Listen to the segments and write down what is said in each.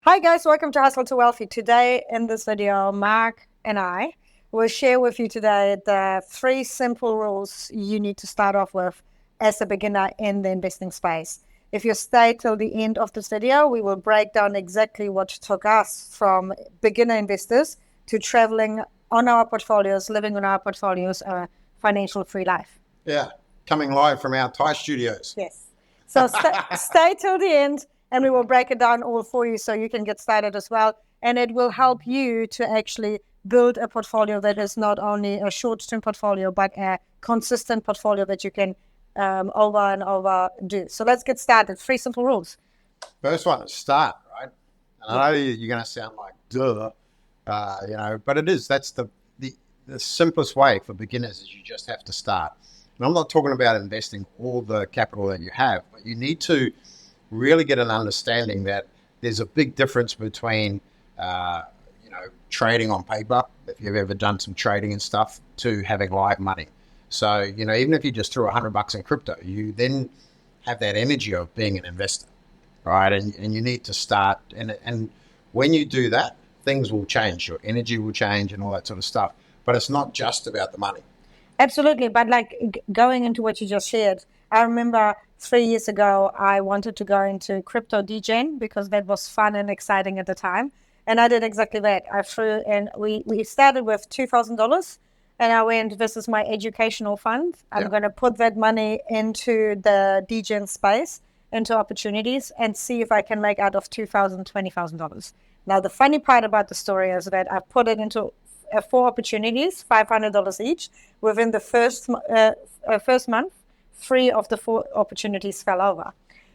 Hi guys, welcome to Hustle to Wealthy. Today in this video, Mark and I will share with you today the 3 simple rules you need to start off with as a beginner in the investing space. If you stay till the end of this video, we will break down exactly what took us from beginner investors to traveling on our portfolios, living on our portfolios, a financial free life. Yeah, coming live from our Thai studios. Yes. So stay till the end and we will break it down all for you so you can get started as well. And it will help you to actually build a portfolio that is not only a short-term portfolio, but a consistent portfolio that you can over and over do. So let's get started. 3 simple rules. First one is start, right? And I know you're going to sound like duh, but it is. That's the simplest way for beginners is you just have to start. And I'm not talking about investing all the capital that you have, but you need to really get an understanding that there's a big difference between, trading on paper, if you've ever done some trading and stuff, to having live money. So, even if you just threw $100 in crypto, you then have that energy of being an investor, right? And you need to start. And when you do that, things will change. Your energy will change and all that sort of stuff. But it's not just about the money. Absolutely. But going into what you just shared, I remember 3 years ago, I wanted to go into crypto DJing because that was fun and exciting at the time. And I did exactly that. I threw and we started with $2,000 and I went, this is my educational fund. I'm going to put that money into the DJing space, into opportunities and see if I can make out of $2,000, $20,000. Now, the funny part about the story is that I put it into 4 opportunities, $500 each. Within the first month, 3 of the 4 opportunities fell over.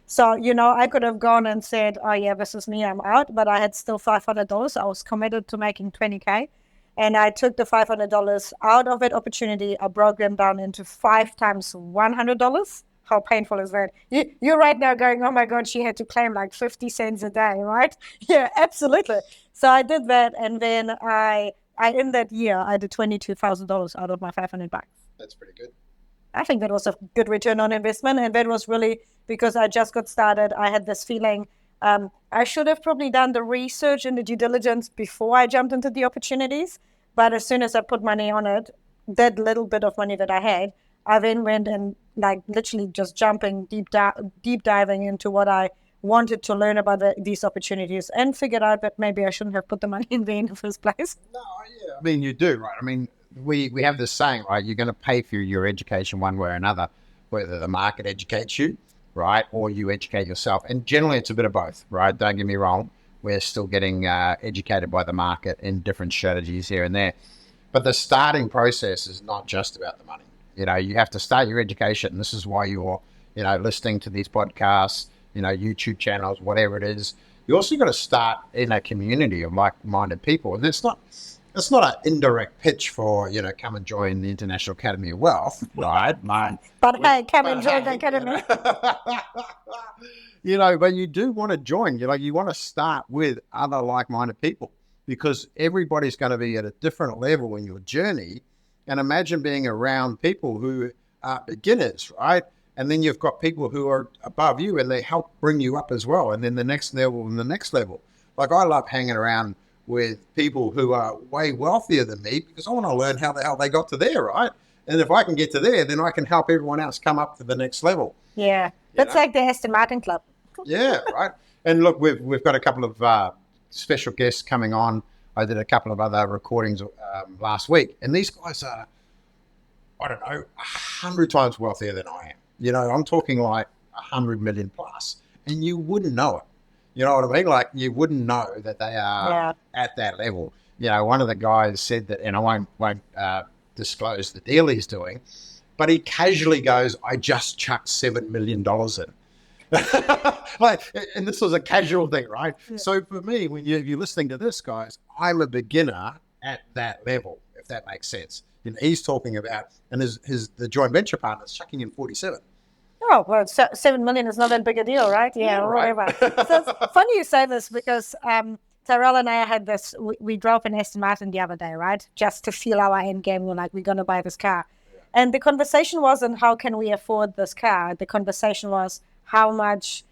So, I could have gone and said, oh yeah, this is me, I'm out, but I had still $500. I was committed to making 20K. And I took the $500 out of that opportunity. I broke them down into 5 times $100. How painful is that? You're right now going, oh my God, she had to claim like 50 cents a day, right? Yeah, absolutely. So I did that. And then I in that year, I did $22,000 out of my $500. That's pretty good. I think that was a good return on investment. And that was really because I just got started. I had this feeling I should have probably done the research and the due diligence before I jumped into the opportunities. But as soon as I put money on it, that little bit of money that I had, I then went and literally just jumping deep diving into what I wanted to learn about these opportunities and figured out that maybe I shouldn't have put the money in there in the first place. No, yeah. I mean, you do, right? I mean, we have this saying, right? You're going to pay for your education one way or another, whether the market educates you, right? Or you educate yourself. And generally it's a bit of both, right? Don't get me wrong. We're still getting educated by the market in different strategies here and there. But the starting process is not just about the money. You have to start your education. And this is why you're, listening to these podcasts, YouTube channels, whatever it is. You also got to start in a community of like-minded people. And it's not an indirect pitch for, come and join the International Academy of Wealth, right? But hey, come and join the academy. But you do want to join. You want to start with other like-minded people because everybody's going to be at a different level in your journey. And imagine being around people who are beginners, right? And then you've got people who are above you and they help bring you up as well. And then the next level and the next level. Like I love hanging around with people who are way wealthier than me because I want to learn how the hell they got to there, right? And if I can get to there, then I can help everyone else come up to the next level. Yeah, that's like the Aston Martin Club. Yeah, right. And look, we've got a couple of special guests coming on. I did a couple of other recordings last week. And these guys are, 100 times wealthier than I am. I'm talking like 100 million plus. And you wouldn't know it. You know what I mean? Like you wouldn't know that they are at that level. One of the guys said that, and I won't disclose the deal he's doing, but he casually goes, I just chucked $7 million in. And this was a casual thing, right? Yeah. So for me, if you're listening to this, guys, I'm a beginner at that level, if that makes sense. He's talking about, and the joint venture partner's chucking in 47. Oh, well, 7 million is not that big a deal, right? Yeah, right. Whatever. So it's funny you say this because Tyrell and I had this, we drove an Aston Martin the other day, right? Just to feel our end game. We're like, we're going to buy this car. Yeah. And the conversation wasn't how can we afford this car? The conversation was how much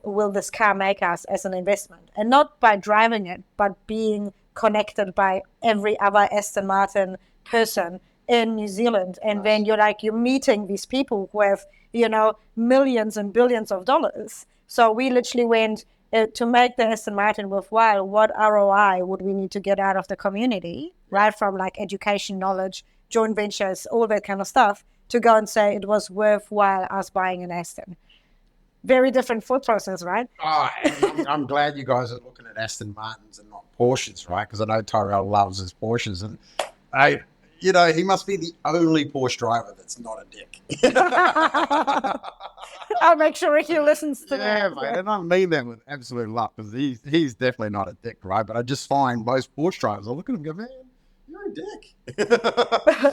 will this car make us as an investment? And not by driving it, but being connected by every other Aston Martin person in New Zealand. And then you're meeting these people who have, millions and billions of dollars. So we literally went to make the Aston Martin worthwhile. What ROI would we need to get out of the community, right? From like education, knowledge, joint ventures, all that kind of stuff, to go and say it was worthwhile us buying an Aston. Very different thought process, right? Oh, and I'm glad you guys are looking at Aston Martins and not Porsches, right? Because I know Tyrell loves his Porsches, and he must be the only Porsche driver that's not a dick. I'll make sure he listens to that. Mate, and I mean that with absolute love, because he's definitely not a dick, right? But I just find most Porsche drivers, I look at him and go, man, you're a dick.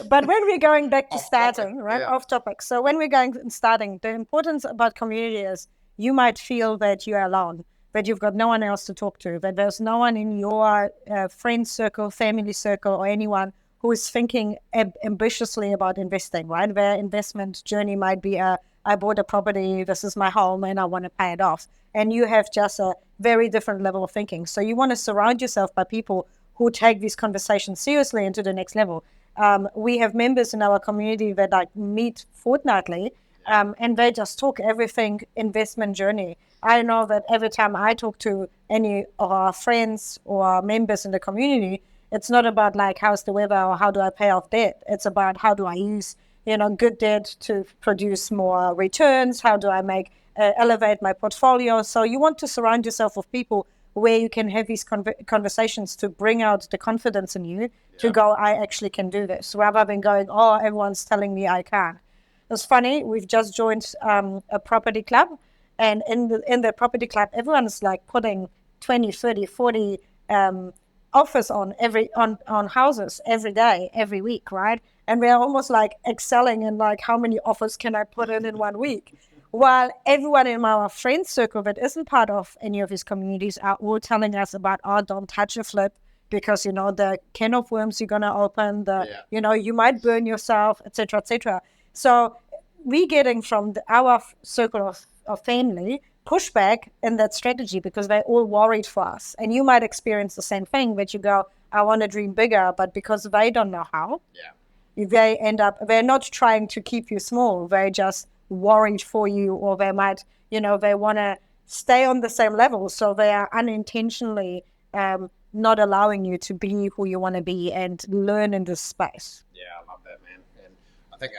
But when we're going back to starting, right, yeah. off topic. So when we're going and starting, the importance about community is you might feel that you're alone, that you've got no one else to talk to, that there's no one in your friend circle, family circle, or anyone who is thinking ambitiously about investing, right? Their investment journey might be I bought a property, this is my home, and I want to pay it off. And you have just a very different level of thinking. So you want to surround yourself by people who take these conversations seriously into the next level. We have members in our community that meet fortnightly, and they just talk everything investment journey. I know that every time I talk to any of our friends or members in the community, it's not about like how's the weather or how do I pay off debt. It's about how do I use good debt to produce more returns. How do I elevate my portfolio? So you want to surround yourself with people where you can have these conversations to bring out the confidence in you to go, I actually can do this, rather than going, oh, everyone's telling me I can't. It's funny, we've just joined a property club, and in the property club, everyone's like putting 20, 30, 40 offers on houses every day, every week, right? And we're almost like excelling in like how many offers can I put in 1 week? While everyone in our friend circle that isn't part of any of these communities are all telling us about, oh, don't touch a flip because, the can of worms you're going to open, you might burn yourself, etc., etc. So we're getting from our circle of family pushback in that strategy because they're all worried for us. And you might experience the same thing, that you go, I want to dream bigger, but because they don't know how, they're not trying to keep you small. They're just worried for you, or they might, they want to stay on the same level. So they are unintentionally not allowing you to be who you want to be and learn in this space. Yeah, I love that, man. And I think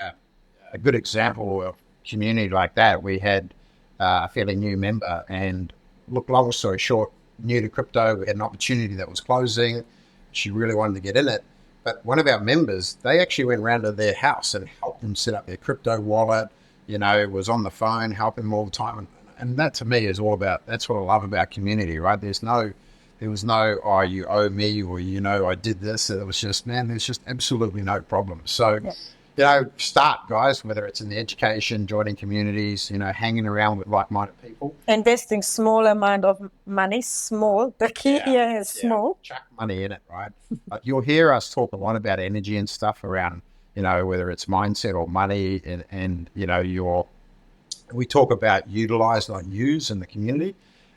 a good example of community like that, we had a fairly new member, and look, long story short, new to crypto, we had an opportunity that was closing. She really wanted to get in it. But one of our members, they actually went around to their house and helped them set up their crypto wallet, was on the phone, helping them all the time. And that to me is all about, that's what I love about community, right? There was no, oh, you owe me, or, I did this. It was just, man, there's just absolutely no problem. So, start, guys, whether it's in the education, joining communities, hanging around with like-minded people. Investing small amount of money, small. The key here is small. Chuck money in it, right? Like you'll hear us talk a lot about energy and stuff around, whether it's mindset or money, and we talk about utilize, not use in the community.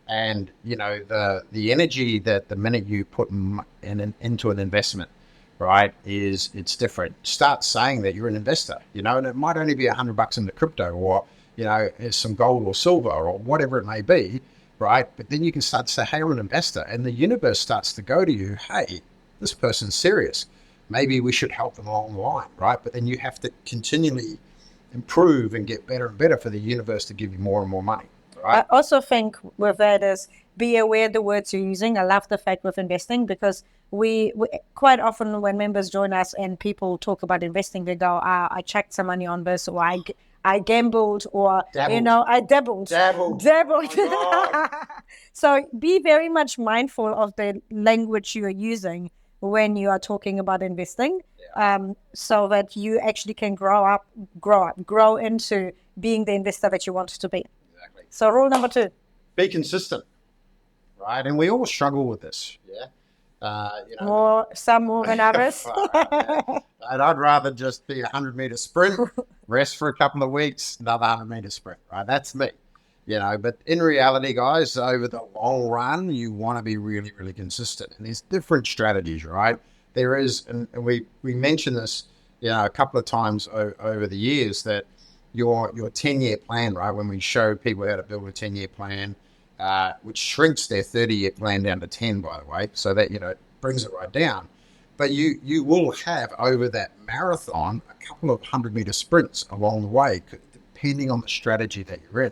And, the energy that the minute you put into an investment, right, it's different. Start saying that you're an investor, and it might only be $100 into crypto, or, some gold or silver or whatever it may be, right? But then you can start to say, hey, I'm an investor. And the universe starts to go to you, hey, this person's serious. Maybe we should help them along the line, right? But then you have to continually improve and get better and better for the universe to give you more and more money. Right. I also think with that is be aware of the words you're using. I love the fact with investing, because we quite often when members join us and people talk about investing, they go, I checked some money on this, or I gambled, or, I dabbled. Oh So be very much mindful of the language you are using when you are talking about investing, so that you actually can grow into being the investor that you want to be. Exactly. So rule number 2. Be consistent, right? And we all struggle with this, Some more than others. And I'd rather just be 100-meter sprint, rest for a couple of weeks, another 100-meter sprint, right? That's me. But in reality, guys, over the long run, you want to be really, really consistent. And there's different strategies, right? There is, and we mentioned this, a couple of times over the years, that your 10-year plan, right? When we show people how to build a 10-year plan, which shrinks their 30-year plan down to 10, by the way, so that, it brings it right down. But you will have over that marathon a couple of 100-meter sprints along the way, depending on the strategy that you're in.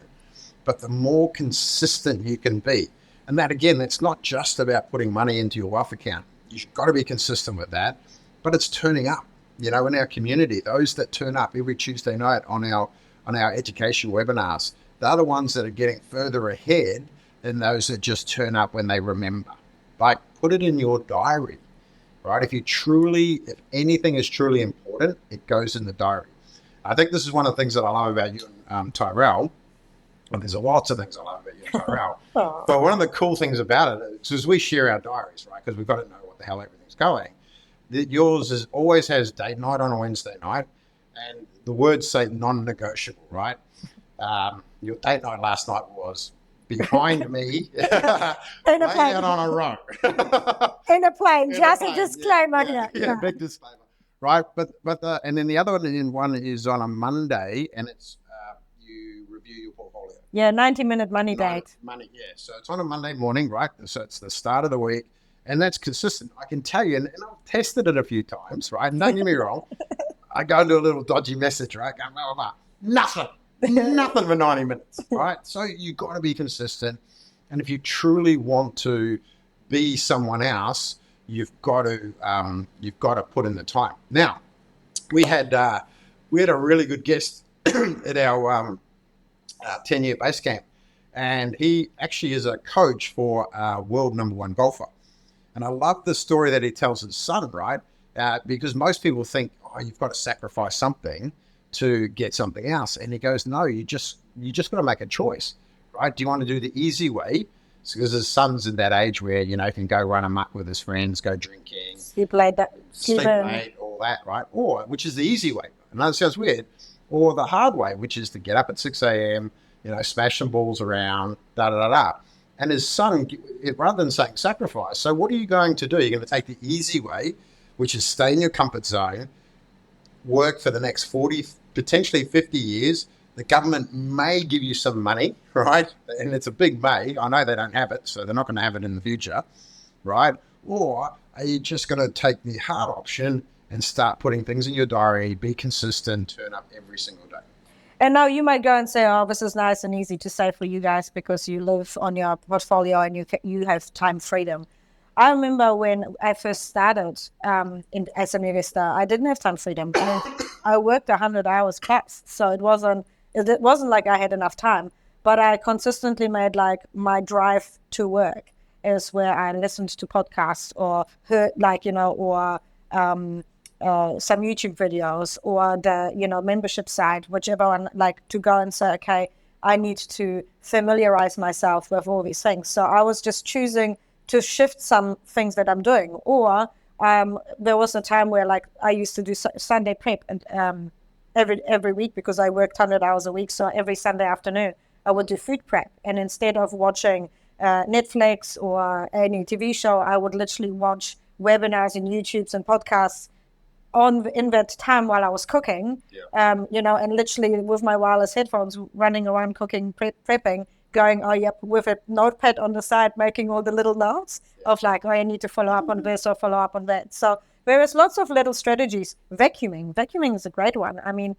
But the more consistent you can be, and that again, it's not just about putting money into your wealth account. You've got to be consistent with that, but it's turning up. In our community, those that turn up every Tuesday night on our education webinars, they're the ones that are getting further ahead than those that just turn up when they remember. Like, put it in your diary, right? If anything is truly important, it goes in the diary. I think this is one of the things that I love about you and Tyrell. Well, there's lots of things I love about you and Tyrell. But one of the cool things about it is we share our diaries, right? Because we've got to know what the hell everything's going. Yours always has date night on a Wednesday night, and the words say non-negotiable, right? Your date night last night was behind me, laying out on a row. In a plane, just a disclaimer here. Yeah, big disclaimer, right? And then the other one is on a Monday, and it's you review your portfolio. Yeah, 90-minute money date. So it's on a Monday morning, right? So it's the start of the week. And that's consistent. I can tell you, and I've tested it a few times, right? And don't get me wrong, I go into a little dodgy message, right? Go, blah, blah, blah. Nothing for 90 minutes, right? So you've got to be consistent. And if you truly want to be someone else, you've got to put in the time. Now, we had a really good guest at our 10-year base camp, and he actually is a coach for a world #1 golfer. And I love the story that he tells his son, right? Because most people think, you've got to sacrifice something to get something else. And he goes, no, you just got to make a choice, right? Do you want to do the easy way? Because his son's in that age where, he can go run amok with his friends, go drinking, sleep late, all that, right? Or, which is the easy way. And that sounds weird. Or the hard way, which is to get up at 6 a.m., smash some balls around, da-da-da-da. And his son, rather than saying sacrifice, so what are you going to do? You're going to take the easy way, which is stay in your comfort zone, work for the next 40, potentially 50 years. The government may give you some money, right? And it's a big may. I know they don't have it, so they're not going to have it in the future, right? Or are you just going to take the hard option and start putting things in your diary, be consistent, turn up every single day? And now you might go and say, this is nice and easy to say for you guys because you live on your portfolio and you have time freedom. I remember when I first started as an investor, I didn't have time freedom. I worked 100 hours plus, so it wasn't like I had enough time. But I consistently made my drive to work is where I listened to podcasts or heard some YouTube videos or the membership site, whichever one, to go and say, okay, I need to familiarize myself with all these things. So I was just choosing to shift some things that I'm doing. Or there was a time where I used to do Sunday prep and every week because I worked 100 hours a week. So every Sunday afternoon I would do food prep, and instead of watching Netflix or any TV show, I would literally watch webinars and YouTubes and podcasts in that time while I was cooking, and literally with my wireless headphones running around cooking, prepping, going, with a notepad on the side, making all the little notes of I need to follow up on this or follow up on that. So there is lots of little strategies. Vacuuming is a great one. I mean,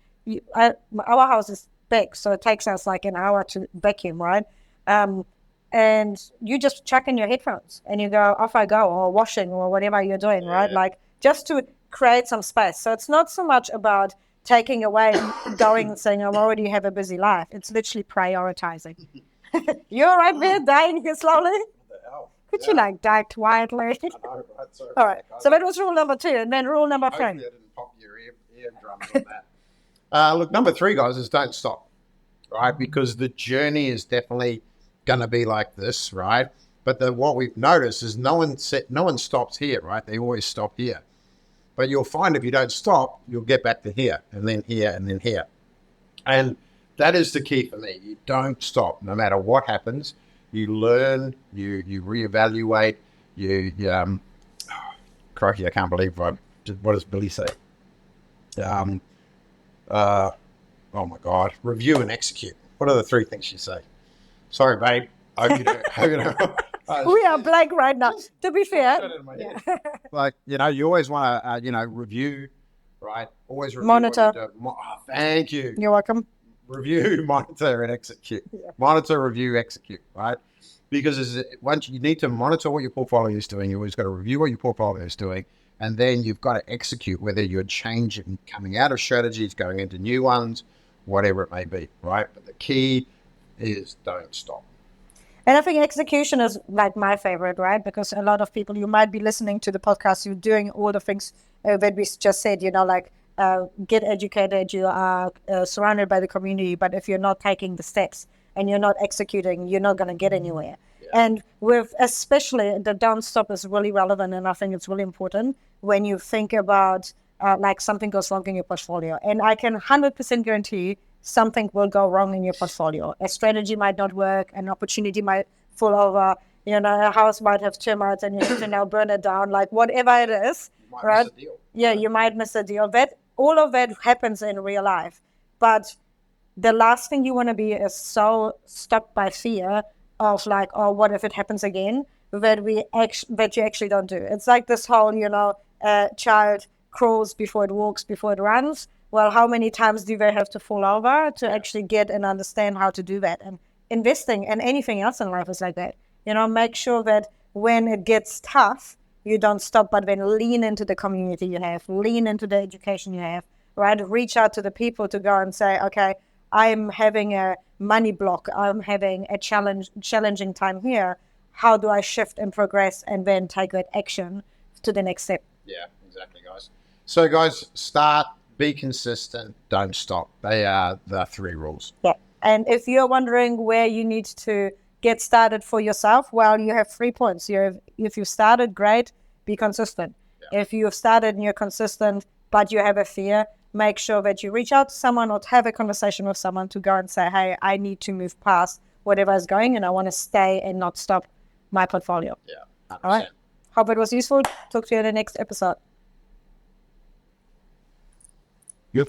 our house is big, so it takes us an hour to vacuum, right? And you just chuck in your headphones and you go, off I go, or washing or whatever you're doing, right? Just to create some space. So it's not so much about taking away, going and saying, I already have a busy life. It's literally prioritizing. You're all right there, dying here slowly? What the hell? Could you die quietly? I know, right? Sorry. All right. So that was rule number 2. And then rule number 3. Hopefully I didn't pop your eardrums on that. Look, number 3, guys, is don't stop, right? Because the journey is definitely going to be like this, right? But what we've noticed is no one stops here, right? They always stop here. But you'll find if you don't stop, you'll get back to here and then here and then here. And that is the key for me. You don't stop, no matter what happens. You learn, you reevaluate, crikey, I can't believe what does Billy say? Um, uh, oh my God, review and execute. What are the three things you say? Sorry, babe. I hope you don't. We are blank right now. To be fair, like, you always want to, review, right? Always review Monitor. what you do. Thank you. You're welcome. Review, monitor, and execute. Yeah. Monitor, review, execute, right? Because once you need to monitor what your portfolio is doing, you always got to review what your portfolio is doing, and then you've got to execute, whether you're changing, coming out of strategies, going into new ones, whatever it may be, right? But the key is don't stop. And I think execution is like my favorite, right? Because a lot of people, you might be listening to the podcast, you're doing all the things that we just said, like get educated, you are surrounded by the community, but if you're not taking the steps and you're not executing, you're not going to get anywhere. Yeah. And with especially the don't stop is really relevant, and I think it's really important when you think about like something goes wrong in your portfolio. And I can 100% guarantee something will go wrong in your portfolio. A strategy might not work, an opportunity might fall over, a house might have termites and you have to now burn it down, like whatever it is, right? Yeah, you might miss a deal. All of that happens in real life. But the last thing you want to be is so stuck by fear of like, oh, what if it happens again? That you actually don't do. It's like this whole, child crawls before it walks, before it runs. Well, how many times do they have to fall over to actually get and understand how to do that? And investing and anything else in life is like that. Make sure that when it gets tough, you don't stop, but then lean into the community you have, lean into the education you have, right? Reach out to the people to go and say, okay, I'm having a money block. I'm having a challenging time here. How do I shift and progress and then take that action to the next step? Yeah, exactly, guys. So, guys, start. Be consistent. Don't stop. They are the 3 rules. Yeah. And if you're wondering where you need to get started for yourself, well, you have 3 points. If you started, great, be consistent. Yeah. If you've started and you're consistent, but you have a fear, make sure that you reach out to someone or have a conversation with someone to go and say, hey, I need to move past whatever is going and I want to stay and not stop my portfolio. Yeah. 100%. All right. Hope it was useful. Talk to you in the next episode. Yep.